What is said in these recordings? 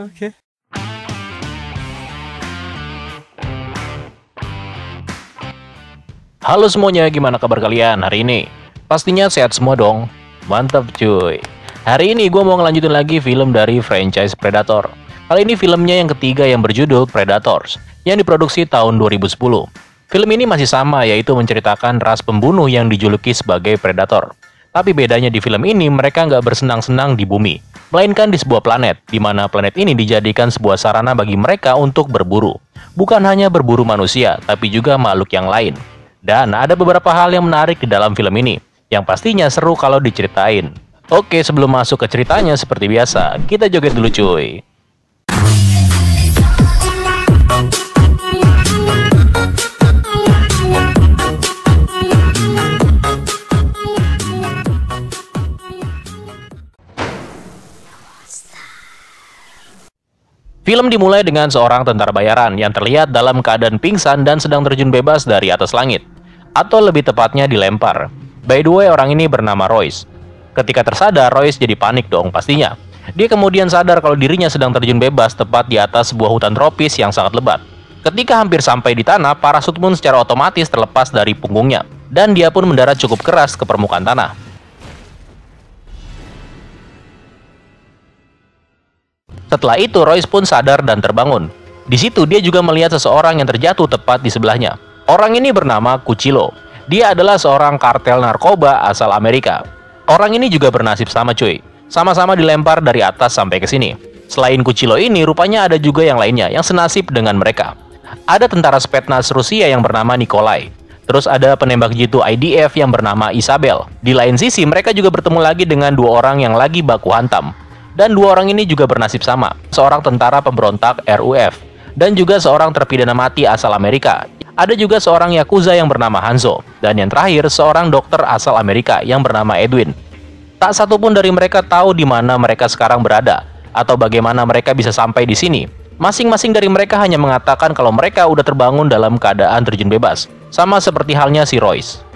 Oke. Halo semuanya, gimana kabar kalian hari ini? Pastinya sehat semua dong. Mantap cuy. Hari ini gue mau ngelanjutin lagi film dari franchise Predator. Kali ini filmnya yang ketiga yang berjudul Predators, yang diproduksi tahun 2010. Film ini masih sama, yaitu menceritakan ras pembunuh yang dijuluki sebagai Predator. Tapi bedanya di film ini, mereka nggak bersenang-senang di bumi, melainkan di sebuah planet, di mana planet ini dijadikan sebuah sarana bagi mereka untuk berburu. Bukan hanya berburu manusia, tapi juga makhluk yang lain. Dan ada beberapa hal yang menarik di dalam film ini, yang pastinya seru kalau diceritain. Oke, sebelum masuk ke ceritanya seperti biasa, kita joget dulu cuy. Film dimulai dengan seorang tentara bayaran yang terlihat dalam keadaan pingsan dan sedang terjun bebas dari atas langit. Atau lebih tepatnya dilempar. By the way, orang ini bernama Royce. Ketika tersadar, Royce jadi panik dong pastinya. Dia kemudian sadar kalau dirinya sedang terjun bebas tepat di atas sebuah hutan tropis yang sangat lebat. Ketika hampir sampai di tanah, parasut pun secara otomatis terlepas dari punggungnya. Dan dia pun mendarat cukup keras ke permukaan tanah. Setelah itu, Royce pun sadar dan terbangun. Di situ dia juga melihat seseorang yang terjatuh tepat di sebelahnya. Orang ini bernama Cuchillo. Dia adalah seorang kartel narkoba asal Amerika. Orang ini juga bernasib sama cuy. Sama-sama dilempar dari atas sampai ke sini. Selain Cuchillo ini, rupanya ada juga yang lainnya yang senasib dengan mereka. Ada tentara Spetsnaz Rusia yang bernama Nikolai. Terus ada penembak jitu IDF yang bernama Isabel. Di lain sisi, mereka juga bertemu lagi dengan dua orang yang lagi baku hantam. Dan dua orang ini juga bernasib sama, seorang tentara pemberontak RUF, dan juga seorang terpidana mati asal Amerika. Ada juga seorang Yakuza yang bernama Hanzo, dan yang terakhir seorang dokter asal Amerika yang bernama Edwin. Tak satu pun dari mereka tahu di mana mereka sekarang berada, atau bagaimana mereka bisa sampai di sini. Masing-masing dari mereka hanya mengatakan kalau mereka udah terbangun dalam keadaan terjun bebas, sama seperti halnya si Royce.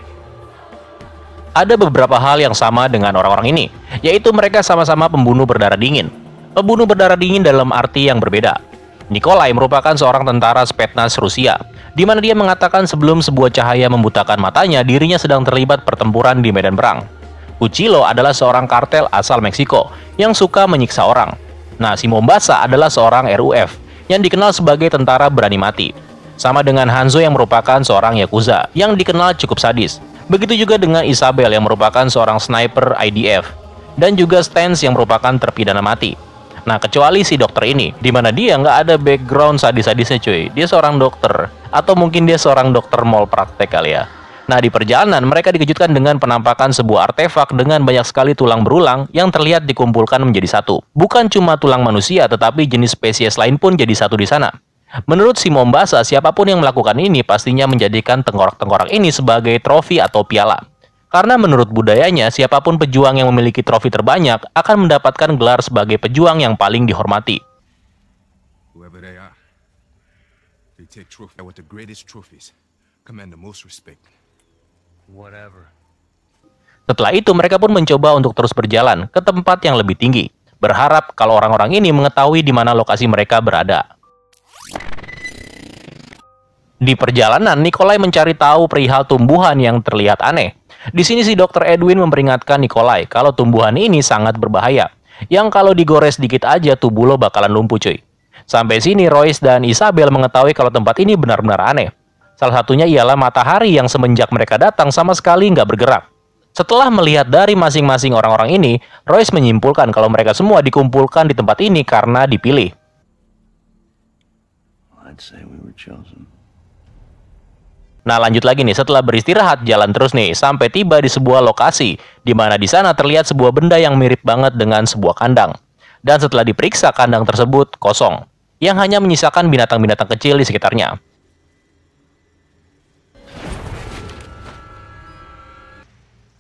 Ada beberapa hal yang sama dengan orang-orang ini, yaitu mereka sama-sama pembunuh berdarah dingin. Pembunuh berdarah dingin dalam arti yang berbeda. Nikolai merupakan seorang tentara Spetsnaz Rusia, di mana dia mengatakan sebelum sebuah cahaya membutakan matanya, dirinya sedang terlibat pertempuran di medan perang. Cuchillo adalah seorang kartel asal Meksiko, yang suka menyiksa orang. Nah, si Mombasa adalah seorang RUF, yang dikenal sebagai tentara berani mati. Sama dengan Hanzo yang merupakan seorang Yakuza, yang dikenal cukup sadis. Begitu juga dengan Isabel yang merupakan seorang sniper IDF, dan juga Stans yang merupakan terpidana mati. Nah, kecuali si dokter ini, di mana dia nggak ada background sadis-sadisnya cuy. Dia seorang dokter, atau mungkin dia seorang dokter mall praktek kali ya. Nah, di perjalanan mereka dikejutkan dengan penampakan sebuah artefak dengan banyak sekali tulang berulang yang terlihat dikumpulkan menjadi satu. Bukan cuma tulang manusia, tetapi jenis spesies lain pun jadi satu di sana. Menurut si Mombasa, siapapun yang melakukan ini pastinya menjadikan tengkorak-tengkorak ini sebagai trofi atau piala. Karena menurut budayanya, siapapun pejuang yang memiliki trofi terbanyak akan mendapatkan gelar sebagai pejuang yang paling dihormati. Whoever they are, they take trophy with the greatest trophies, command the most respect. Whatever. Setelah itu, mereka pun mencoba untuk terus berjalan ke tempat yang lebih tinggi, berharap kalau orang-orang ini mengetahui di mana lokasi mereka berada. Di perjalanan, Nikolai mencari tahu perihal tumbuhan yang terlihat aneh. Di sini si Dr. Edwin memperingatkan Nikolai kalau tumbuhan ini sangat berbahaya, yang kalau digores dikit aja tubuh lo bakalan lumpuh cuy. Sampai sini Royce dan Isabel mengetahui kalau tempat ini benar-benar aneh. Salah satunya ialah matahari yang semenjak mereka datang sama sekali nggak bergerak. Setelah melihat dari masing-masing orang-orang ini, Royce menyimpulkan kalau mereka semua dikumpulkan di tempat ini karena dipilih. I'd say we were chosen. Nah, lanjut lagi nih, setelah beristirahat jalan terus nih sampai tiba di sebuah lokasi di mana di sana terlihat sebuah benda yang mirip banget dengan sebuah kandang. Dan setelah diperiksa, kandang tersebut kosong, yang hanya menyisakan binatang-binatang kecil di sekitarnya.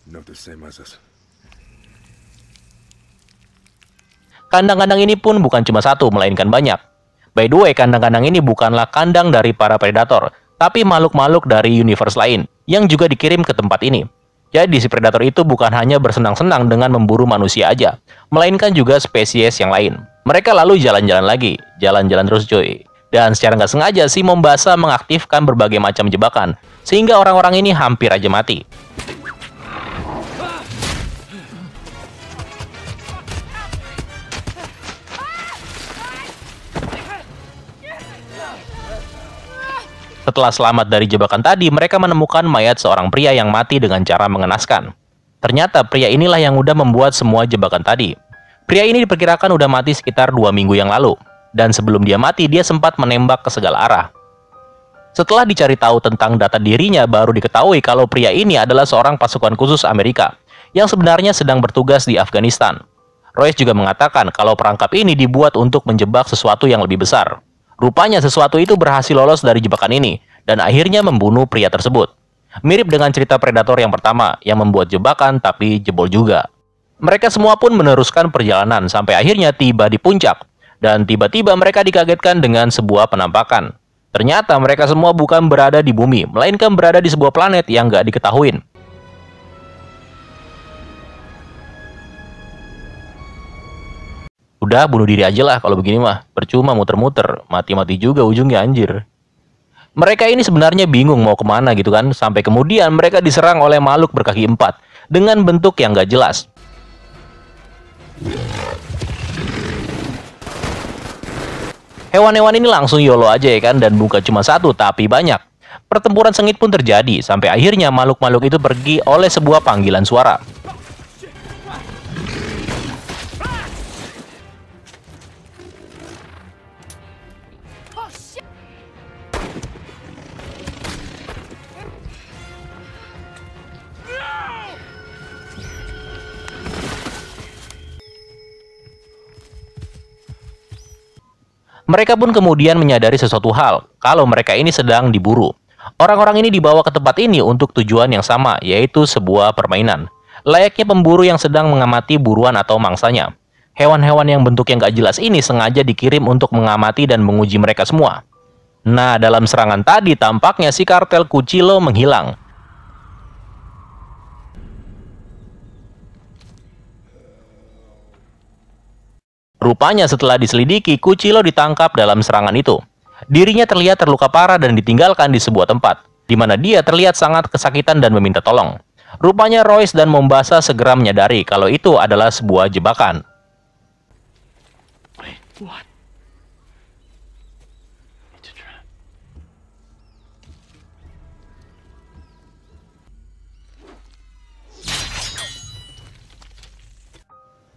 Not the same as us. Kandang-kandang ini pun bukan cuma satu, melainkan banyak. By the way, kandang-kandang ini bukanlah kandang dari para predator, tapi makhluk-makhluk dari universe lain yang juga dikirim ke tempat ini. Jadi si predator itu bukan hanya bersenang-senang dengan memburu manusia aja, melainkan juga spesies yang lain. Mereka lalu jalan-jalan lagi, jalan-jalan terus cuy. Dan secara nggak sengaja si Mombasa mengaktifkan berbagai macam jebakan, sehingga orang-orang ini hampir aja mati. Setelah selamat dari jebakan tadi, mereka menemukan mayat seorang pria yang mati dengan cara mengenaskan. Ternyata pria inilah yang udah membuat semua jebakan tadi. Pria ini diperkirakan udah mati sekitar 2 minggu yang lalu. Dan sebelum dia mati, dia sempat menembak ke segala arah. Setelah dicari tahu tentang data dirinya, baru diketahui kalau pria ini adalah seorang pasukan khusus Amerika yang sebenarnya sedang bertugas di Afghanistan. Royce juga mengatakan kalau perangkap ini dibuat untuk menjebak sesuatu yang lebih besar. Rupanya sesuatu itu berhasil lolos dari jebakan ini dan akhirnya membunuh pria tersebut. Mirip dengan cerita Predator yang pertama yang membuat jebakan tapi jebol juga. Mereka semua pun meneruskan perjalanan sampai akhirnya tiba di puncak. Dan tiba-tiba mereka dikagetkan dengan sebuah penampakan. Ternyata mereka semua bukan berada di bumi, melainkan berada di sebuah planet yang gak diketahuin. Udah bunuh diri aja lah kalau begini mah. Percuma muter-muter, mati-mati juga ujungnya anjir. Mereka ini sebenarnya bingung mau kemana gitu kan. Sampai kemudian mereka diserang oleh makhluk berkaki 4 dengan bentuk yang gak jelas. Hewan-hewan ini langsung YOLO aja ya kan. Dan bukan cuma satu tapi banyak. Pertempuran sengit pun terjadi. Sampai akhirnya makhluk-makhluk itu pergi oleh sebuah panggilan suara. Mereka pun kemudian menyadari sesuatu hal, kalau mereka ini sedang diburu. Orang-orang ini dibawa ke tempat ini untuk tujuan yang sama, yaitu sebuah permainan. Layaknya pemburu yang sedang mengamati buruan atau mangsanya. Hewan-hewan yang bentuknya nggak jelas ini sengaja dikirim untuk mengamati dan menguji mereka semua. Nah, dalam serangan tadi tampaknya si kartel Cuchillo menghilang. Rupanya setelah diselidiki, Cuchillo ditangkap dalam serangan itu. Dirinya terlihat terluka parah dan ditinggalkan di sebuah tempat, di mana dia terlihat sangat kesakitan dan meminta tolong. Rupanya Royce dan Mombasa segera menyadari kalau itu adalah sebuah jebakan. Wait, what? It's a trap.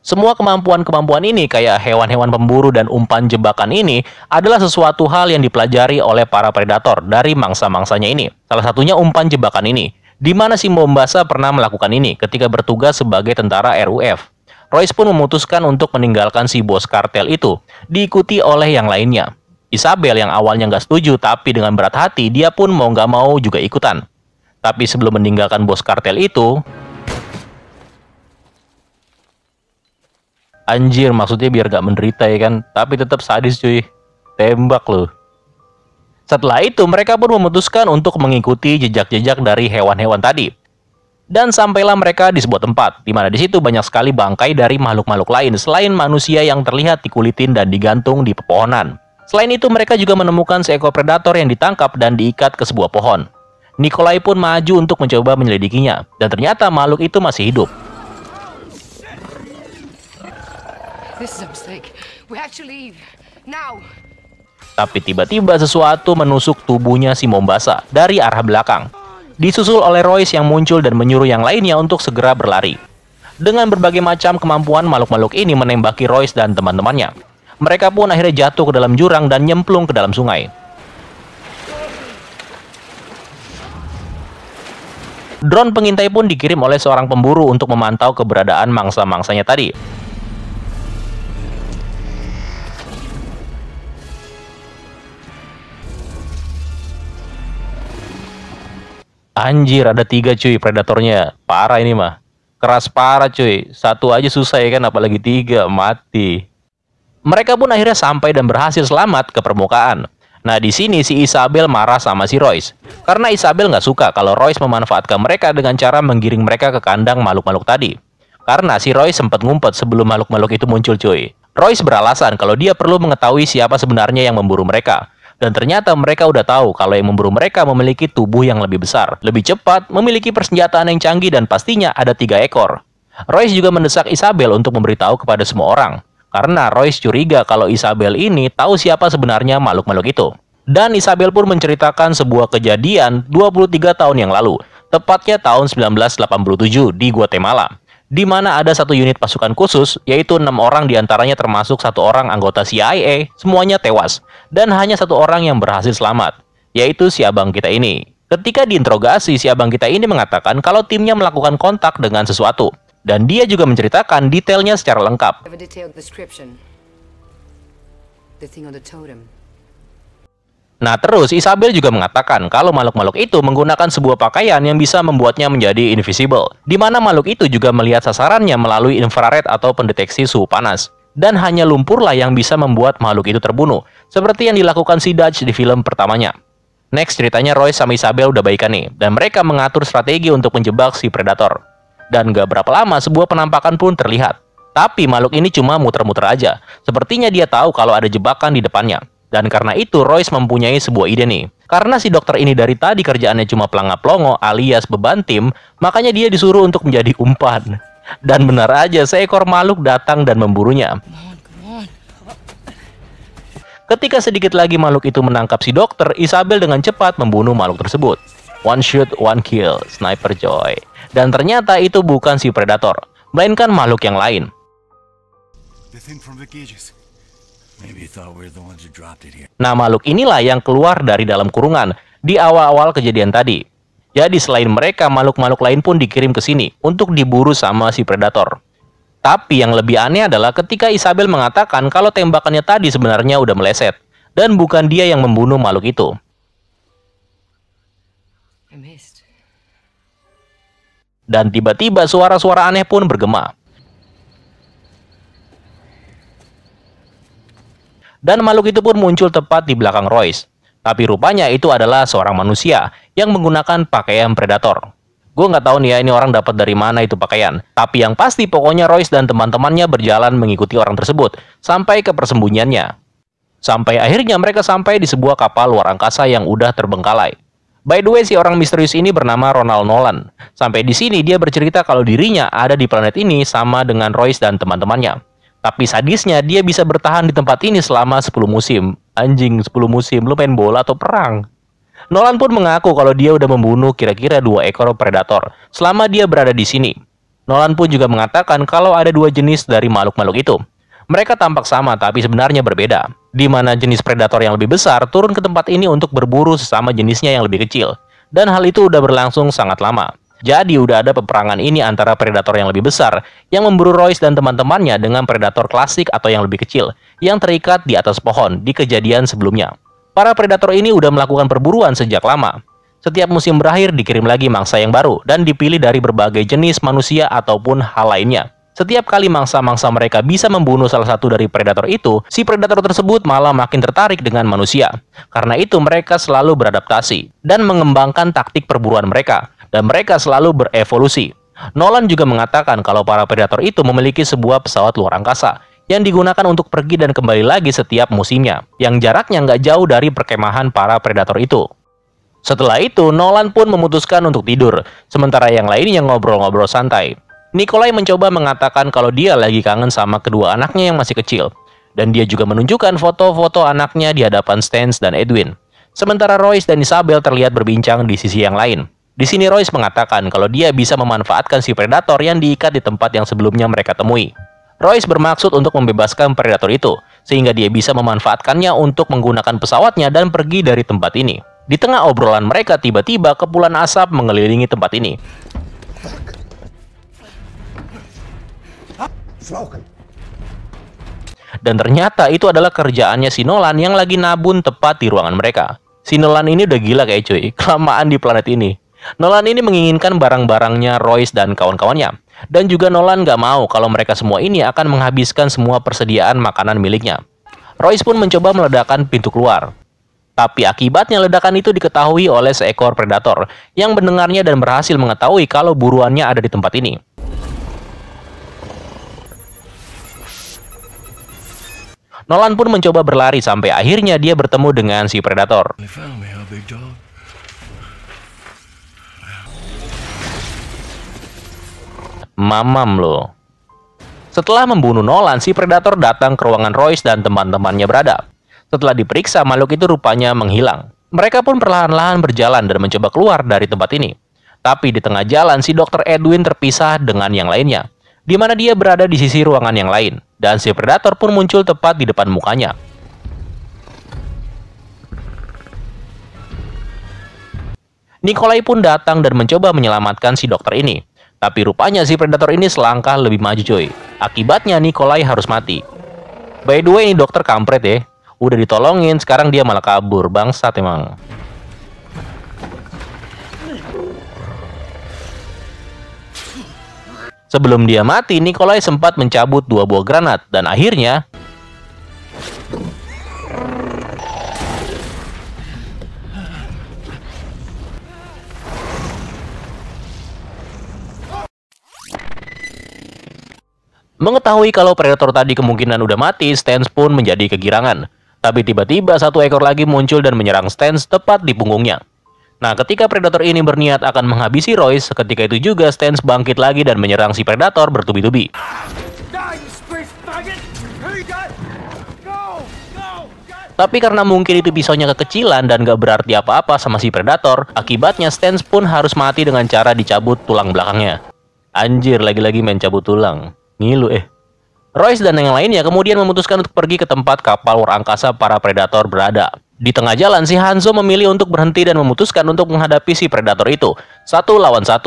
Semua kemampuan-kemampuan ini kayak hewan-hewan pemburu dan umpan jebakan ini adalah sesuatu hal yang dipelajari oleh para predator dari mangsa-mangsanya ini. Salah satunya umpan jebakan ini, di mana si Mombasa pernah melakukan ini ketika bertugas sebagai tentara RUF. Royce pun memutuskan untuk meninggalkan si bos kartel itu, diikuti oleh yang lainnya. Isabel yang awalnya nggak setuju, tapi dengan berat hati dia pun mau nggak mau juga ikutan. Tapi sebelum meninggalkan bos kartel itu, anjir, maksudnya biar gak menderita ya kan. Tapi tetap sadis cuy. Tembak loh. Setelah itu mereka pun memutuskan untuk mengikuti jejak-jejak dari hewan-hewan tadi. Dan sampailah mereka di sebuah tempat, di mana di situ banyak sekali bangkai dari makhluk-makhluk lain selain manusia yang terlihat dikulitin dan digantung di pepohonan. Selain itu mereka juga menemukan seekor predator yang ditangkap dan diikat ke sebuah pohon. Nikolai pun maju untuk mencoba menyelidikinya, dan ternyata makhluk itu masih hidup. This is a mistake. We have to leave. Now. Tapi tiba-tiba sesuatu menusuk tubuhnya si Mombasa dari arah belakang. Disusul oleh Royce yang muncul dan menyuruh yang lainnya untuk segera berlari. Dengan berbagai macam kemampuan, makhluk-makhluk ini menembaki Royce dan teman-temannya. Mereka pun akhirnya jatuh ke dalam jurang dan nyemplung ke dalam sungai. Drone pengintai pun dikirim oleh seorang pemburu untuk memantau keberadaan mangsa-mangsanya tadi. Anjir, ada 3 cuy predatornya. Parah ini mah. Keras parah cuy. Satu aja susah ya kan, apalagi 3. Mati. Mereka pun akhirnya sampai dan berhasil selamat ke permukaan. Nah, di sini si Isabel marah sama si Royce. Karena Isabel nggak suka kalau Royce memanfaatkan mereka dengan cara menggiring mereka ke kandang makhluk-makhluk tadi. Karena si Royce sempat ngumpet sebelum makhluk-makhluk itu muncul cuy. Royce beralasan kalau dia perlu mengetahui siapa sebenarnya yang memburu mereka. Dan ternyata mereka udah tahu kalau yang memburu mereka memiliki tubuh yang lebih besar, lebih cepat, memiliki persenjataan yang canggih, dan pastinya ada 3 ekor. Royce juga mendesak Isabel untuk memberitahu kepada semua orang. Karena Royce curiga kalau Isabel ini tahu siapa sebenarnya makhluk-makhluk itu. Dan Isabel pun menceritakan sebuah kejadian 23 tahun yang lalu, tepatnya tahun 1987 di Guatemala, di mana ada satu unit pasukan khusus, yaitu 6 orang diantaranya termasuk 1 orang anggota CIA, semuanya tewas, dan hanya 1 orang yang berhasil selamat, yaitu si abang kita ini. Ketika diinterogasi, si abang kita ini mengatakan kalau timnya melakukan kontak dengan sesuatu, dan dia juga menceritakan detailnya secara lengkap. Have a detailed description. The thing on the totem. Nah terus Isabel juga mengatakan kalau makhluk-makhluk itu menggunakan sebuah pakaian yang bisa membuatnya menjadi invisible, di mana makhluk itu juga melihat sasarannya melalui infrared atau pendeteksi suhu panas. Dan hanya lumpurlah yang bisa membuat makhluk itu terbunuh, seperti yang dilakukan si Dutch di film pertamanya. Next ceritanya Royce sama Isabel udah baikan nih, dan mereka mengatur strategi untuk menjebak si Predator. Dan gak berapa lama sebuah penampakan pun terlihat. Tapi makhluk ini cuma muter-muter aja, sepertinya dia tahu kalau ada jebakan di depannya. Dan karena itu Royce mempunyai sebuah ide nih. Karena si dokter ini dari tadi kerjaannya cuma pelangap-longo alias beban tim, makanya dia disuruh untuk menjadi umpan. Dan benar aja, seekor makhluk datang dan memburunya. Ketika sedikit lagi makhluk itu menangkap si dokter, Isabel dengan cepat membunuh makhluk tersebut. One shot, one kill, sniper joy. Dan ternyata itu bukan si Predator, melainkan makhluk yang lain. Nah, makhluk inilah yang keluar dari dalam kurungan di awal-awal kejadian tadi. Jadi selain mereka, makhluk-makhluk lain pun dikirim ke sini untuk diburu sama si Predator. Tapi yang lebih aneh adalah ketika Isabel mengatakan kalau tembakannya tadi sebenarnya udah meleset, dan bukan dia yang membunuh makhluk itu. I missed. Dan tiba-tiba suara-suara aneh pun bergema. Dan makhluk itu pun muncul tepat di belakang Royce. Tapi rupanya itu adalah seorang manusia yang menggunakan pakaian Predator. Gue nggak tahu nih ya ini orang dapat dari mana itu pakaian. Tapi yang pasti pokoknya Royce dan teman-temannya berjalan mengikuti orang tersebut sampai ke persembunyiannya. Sampai akhirnya mereka sampai di sebuah kapal luar angkasa yang udah terbengkalai. By the way, si orang misterius ini bernama Ronald Nolan. Sampai di sini dia bercerita kalau dirinya ada di planet ini sama dengan Royce dan teman-temannya. Tapi sadisnya dia bisa bertahan di tempat ini selama 10 musim. Anjing, 10 musim, lu main bola atau perang? Nolan pun mengaku kalau dia udah membunuh kira-kira 2 ekor predator selama dia berada di sini. Nolan pun juga mengatakan kalau ada 2 jenis dari makhluk-makhluk itu. Mereka tampak sama tapi sebenarnya berbeda. Di mana jenis predator yang lebih besar turun ke tempat ini untuk berburu sesama jenisnya yang lebih kecil. Dan hal itu udah berlangsung sangat lama. Jadi udah ada peperangan ini antara predator yang lebih besar yang memburu Royce dan teman-temannya dengan predator klasik atau yang lebih kecil yang terikat di atas pohon di kejadian sebelumnya. Para predator ini udah melakukan perburuan sejak lama. Setiap musim berakhir dikirim lagi mangsa yang baru dan dipilih dari berbagai jenis manusia ataupun hal lainnya. Setiap kali mangsa-mangsa mereka bisa membunuh salah satu dari predator itu, si predator tersebut malah makin tertarik dengan manusia. Karena itu mereka selalu beradaptasi dan mengembangkan taktik perburuan mereka. Dan mereka selalu berevolusi. Nolan juga mengatakan kalau para predator itu memiliki sebuah pesawat luar angkasa yang digunakan untuk pergi dan kembali lagi setiap musimnya, yang jaraknya nggak jauh dari perkemahan para predator itu. Setelah itu, Nolan pun memutuskan untuk tidur, sementara yang lainnya ngobrol-ngobrol santai. Nikolai mencoba mengatakan kalau dia lagi kangen sama kedua anaknya yang masih kecil, dan dia juga menunjukkan foto-foto anaknya di hadapan Stans dan Edwin. Sementara Royce dan Isabel terlihat berbincang di sisi yang lain. Di sini Royce mengatakan kalau dia bisa memanfaatkan si predator yang diikat di tempat yang sebelumnya mereka temui. Royce bermaksud untuk membebaskan predator itu, sehingga dia bisa memanfaatkannya untuk menggunakan pesawatnya dan pergi dari tempat ini. Di tengah obrolan mereka, tiba-tiba kepulan asap mengelilingi tempat ini. Dan ternyata itu adalah kerjaannya si Nolan yang lagi nabun tepat di ruangan mereka. Si Nolan ini udah gila kayak cuy, kelamaan di planet ini. Nolan ini menginginkan barang-barangnya Royce dan kawan-kawannya. Dan juga Nolan gak mau kalau mereka semua ini akan menghabiskan semua persediaan makanan miliknya. Royce pun mencoba meledakkan pintu keluar. Tapi akibatnya ledakan itu diketahui oleh seekor predator yang mendengarnya dan berhasil mengetahui kalau buruannya ada di tempat ini. Nolan pun mencoba berlari sampai akhirnya dia bertemu dengan si Predator. They found me, huh, big dog? Mamam loh. Setelah membunuh Nolan, si Predator datang ke ruangan Royce dan teman-temannya berada. Setelah diperiksa, makhluk itu rupanya menghilang. Mereka pun perlahan-lahan berjalan dan mencoba keluar dari tempat ini. Tapi di tengah jalan, si Dr. Edwin terpisah dengan yang lainnya, di mana dia berada di sisi ruangan yang lain, dan si Predator pun muncul tepat di depan mukanya. Nikolai pun datang dan mencoba menyelamatkan si dokter ini. Tapi rupanya si Predator ini selangkah lebih maju coy. Akibatnya Nikolai harus mati. By the way, ini dokter kampret ya. Udah ditolongin, sekarang dia malah kabur. Bangsat emang. Sebelum dia mati, Nikolai sempat mencabut 2 buah granat. Dan akhirnya mengetahui kalau Predator tadi kemungkinan udah mati, Stans pun menjadi kegirangan. Tapi tiba-tiba 1 ekor lagi muncul dan menyerang Stans tepat di punggungnya. Nah, ketika Predator ini berniat akan menghabisi Royce, ketika itu juga Stans bangkit lagi dan menyerang si Predator bertubi-tubi. Tapi karena mungkin itu pisaunya kekecilan dan gak berarti apa-apa sama si Predator, akibatnya Stans pun harus mati dengan cara dicabut tulang belakangnya. Anjir, lagi-lagi main cabut tulang. Ngilu Royce dan yang lainnya kemudian memutuskan untuk pergi ke tempat kapal luar angkasa para Predator berada. Di tengah jalan, si Hanzo memilih untuk berhenti dan memutuskan untuk menghadapi si Predator itu 1 lawan 1.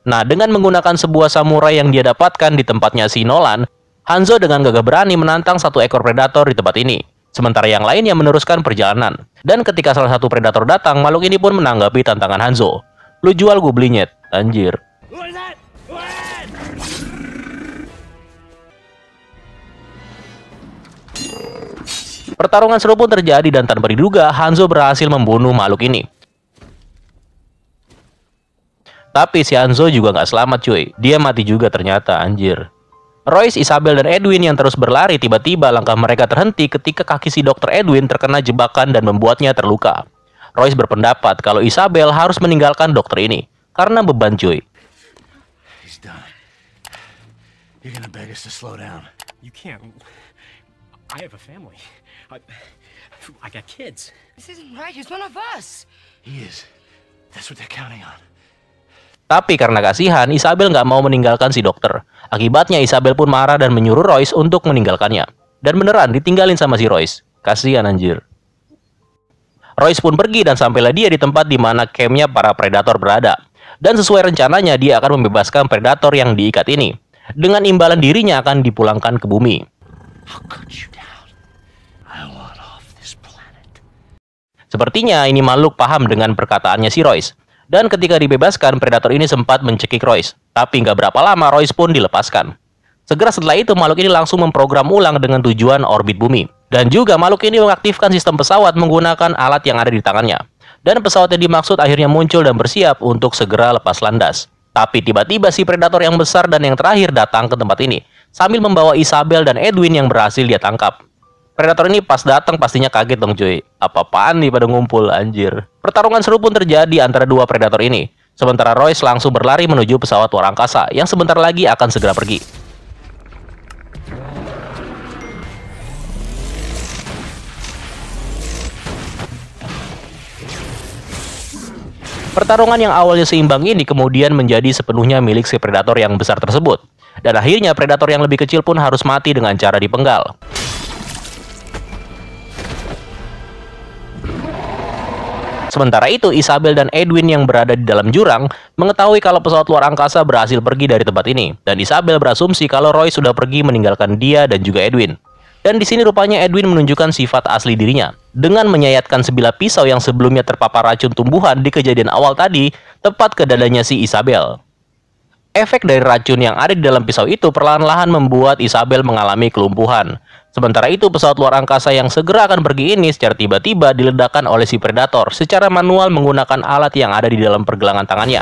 Nah, dengan menggunakan sebuah samurai yang dia dapatkan di tempatnya si Nolan, Hanzo dengan gagah berani menantang 1 ekor Predator di tempat ini. Sementara yang lainnya meneruskan perjalanan. Dan ketika salah satu Predator datang, makhluk ini pun menanggapi tantangan Hanzo. Lu jual gue beli nyet, anjir. Pertarungan seru pun terjadi dan tanpa diduga, Hanzo berhasil membunuh makhluk ini. Tapi si Hanzo juga nggak selamat cuy, dia mati juga ternyata, anjir. Royce, Isabel, dan Edwin yang terus berlari tiba-tiba langkah mereka terhenti ketika kaki si Dr. Edwin terkena jebakan dan membuatnya terluka. Royce berpendapat kalau Isabel harus meninggalkan dokter ini karena beban cuy. He's done. You're gonna beg us to slow down. You can't. I have a family. I got kids. This isn't right. He's one of us. He is. That's what they're counting on. Tapi karena kasihan, Isabel nggak mau meninggalkan si dokter. Akibatnya Isabel pun marah dan menyuruh Royce untuk meninggalkannya. Dan beneran ditinggalin sama si Royce. Kasihan anjir. Royce pun pergi dan sampailah dia di tempat di mana campnya para Predator berada. Dan sesuai rencananya dia akan membebaskan Predator yang diikat ini. Dengan imbalan dirinya akan dipulangkan ke bumi. How could you down? I want off this planet. Sepertinya ini makhluk paham dengan perkataannya si Royce. Dan ketika dibebaskan, Predator ini sempat mencekik Royce. Tapi nggak berapa lama Royce pun dilepaskan. Segera setelah itu makhluk ini langsung memprogram ulang dengan tujuan orbit bumi. Dan juga makhluk ini mengaktifkan sistem pesawat menggunakan alat yang ada di tangannya. Dan pesawat yang dimaksud akhirnya muncul dan bersiap untuk segera lepas landas. Tapi tiba-tiba si Predator yang besar dan yang terakhir datang ke tempat ini, sambil membawa Isabel dan Edwin yang berhasil dia tangkap. Predator ini pas datang pastinya kaget dong cuy. Apa-apaan nih pada ngumpul anjir. Pertarungan seru pun terjadi antara 2 Predator ini. Sementara Royce langsung berlari menuju pesawat luar angkasa yang sebentar lagi akan segera pergi. Pertarungan yang awalnya seimbang ini kemudian menjadi sepenuhnya milik si Predator yang besar tersebut. Dan akhirnya Predator yang lebih kecil pun harus mati dengan cara dipenggal. Sementara itu, Isabel dan Edwin yang berada di dalam jurang mengetahui kalau pesawat luar angkasa berhasil pergi dari tempat ini. Dan Isabel berasumsi kalau Roy sudah pergi meninggalkan dia dan juga Edwin. Dan di sini rupanya Edwin menunjukkan sifat asli dirinya dengan menyayatkan sebilah pisau yang sebelumnya terpapar racun tumbuhan di kejadian awal tadi tepat ke dadanya si Isabel. Efek dari racun yang ada di dalam pisau itu perlahan-lahan membuat Isabel mengalami kelumpuhan. Sementara itu pesawat luar angkasa yang segera akan pergi ini secara tiba-tiba diledakkan oleh si Predator secara manual menggunakan alat yang ada di dalam pergelangan tangannya.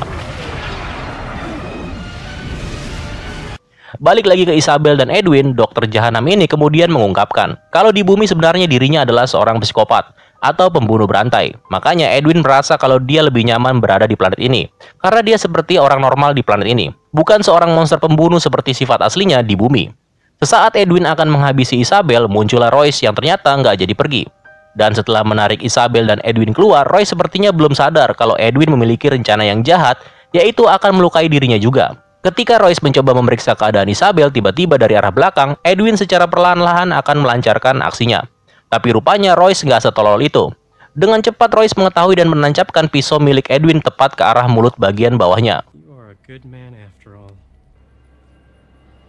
Balik lagi ke Isabel dan Edwin, dokter jahanam ini kemudian mengungkapkan kalau di bumi sebenarnya dirinya adalah seorang psikopat atau pembunuh berantai. Makanya Edwin merasa kalau dia lebih nyaman berada di planet ini, karena dia seperti orang normal di planet ini, bukan seorang monster pembunuh seperti sifat aslinya di bumi. Sesaat Edwin akan menghabisi Isabel, muncullah Royce yang ternyata nggak jadi pergi. Dan setelah menarik Isabel dan Edwin keluar, Royce sepertinya belum sadar kalau Edwin memiliki rencana yang jahat, yaitu akan melukai dirinya juga. Ketika Royce mencoba memeriksa keadaan Isabel, tiba-tiba dari arah belakang, Edwin secara perlahan-lahan akan melancarkan aksinya. Tapi rupanya Royce nggak setolol itu. Dengan cepat Royce mengetahui dan menancapkan pisau milik Edwin tepat ke arah mulut bagian bawahnya. You are a good man after all.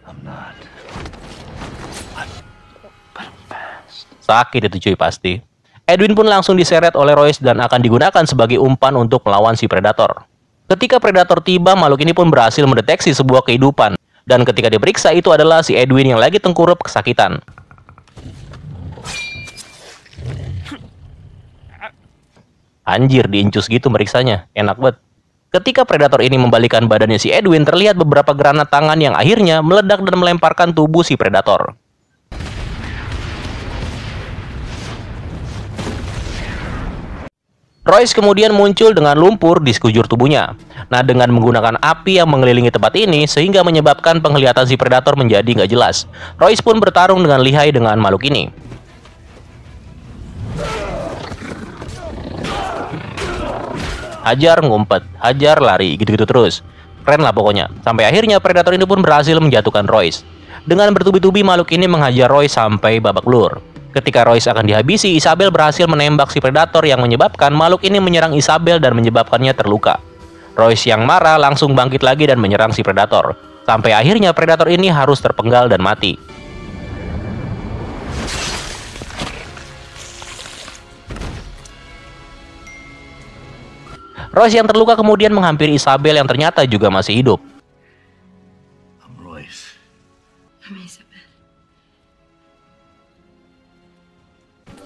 I'm not. But I'm fast. Sakit itu cuy pasti. Edwin pun langsung diseret oleh Royce dan akan digunakan sebagai umpan untuk melawan si predator. Ketika predator tiba, makhluk ini pun berhasil mendeteksi sebuah kehidupan. Dan ketika diperiksa, itu adalah si Edwin yang lagi tengkurap kesakitan. Anjir, diincus gitu meriksanya. Enak banget. Ketika predator ini membalikan badannya si Edwin, terlihat beberapa granat tangan yang akhirnya meledak dan melemparkan tubuh si predator. Royce kemudian muncul dengan lumpur di sekujur tubuhnya. Nah, dengan menggunakan api yang mengelilingi tempat ini, sehingga menyebabkan penglihatan si predator menjadi nggak jelas. Royce pun bertarung dengan lihai dengan makhluk ini. Hajar, ngumpet, hajar, lari, gitu-gitu terus. Keren lah pokoknya. Sampai akhirnya predator ini pun berhasil menjatuhkan Royce. Dengan bertubi-tubi makhluk ini menghajar Royce sampai babak belur. Ketika Royce akan dihabisi, Isabel berhasil menembak si predator yang menyebabkan makhluk ini menyerang Isabel dan menyebabkannya terluka. Royce yang marah langsung bangkit lagi dan menyerang si predator. Sampai akhirnya predator ini harus terpenggal dan mati. Royce yang terluka kemudian menghampiri Isabel yang ternyata juga masih hidup. I'm Royce. I'm Isabel.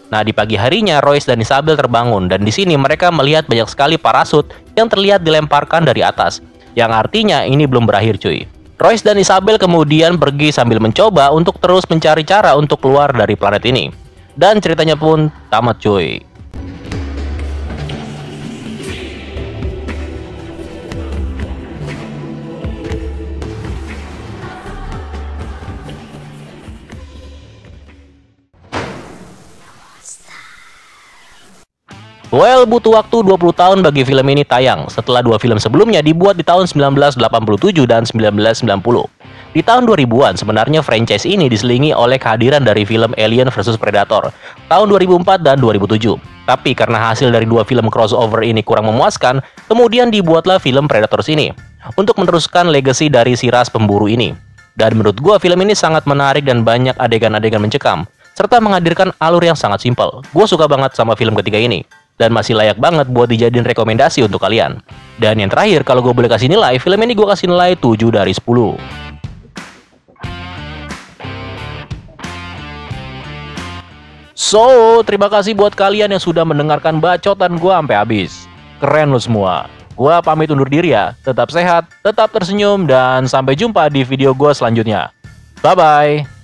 Nah, di pagi harinya Royce dan Isabel terbangun dan di sini mereka melihat banyak sekali parasut yang terlihat dilemparkan dari atas, yang artinya ini belum berakhir cuy. Royce dan Isabel kemudian pergi sambil mencoba untuk terus mencari cara untuk keluar dari planet ini. Dan ceritanya pun tamat cuy. Well, butuh waktu 20 tahun bagi film ini tayang, setelah dua film sebelumnya dibuat di tahun 1987 dan 1990. Di tahun 2000-an, sebenarnya franchise ini diselingi oleh kehadiran dari film Alien vs Predator, tahun 2004 dan 2007. Tapi karena hasil dari dua film crossover ini kurang memuaskan, kemudian dibuatlah film Predators ini, untuk meneruskan legacy dari si ras pemburu ini. Dan menurut gua film ini sangat menarik dan banyak adegan-adegan mencekam, serta menghadirkan alur yang sangat simpel. Gua suka banget sama film ketiga ini. Dan masih layak banget buat dijadiin rekomendasi untuk kalian. Dan yang terakhir, kalau gue boleh kasih nilai, film ini gue kasih nilai 7 dari 10. So, terima kasih buat kalian yang sudah mendengarkan bacotan gue sampai habis. Keren lo semua. Gue pamit undur diri ya. Tetap sehat, tetap tersenyum, dan sampai jumpa di video gue selanjutnya. Bye-bye.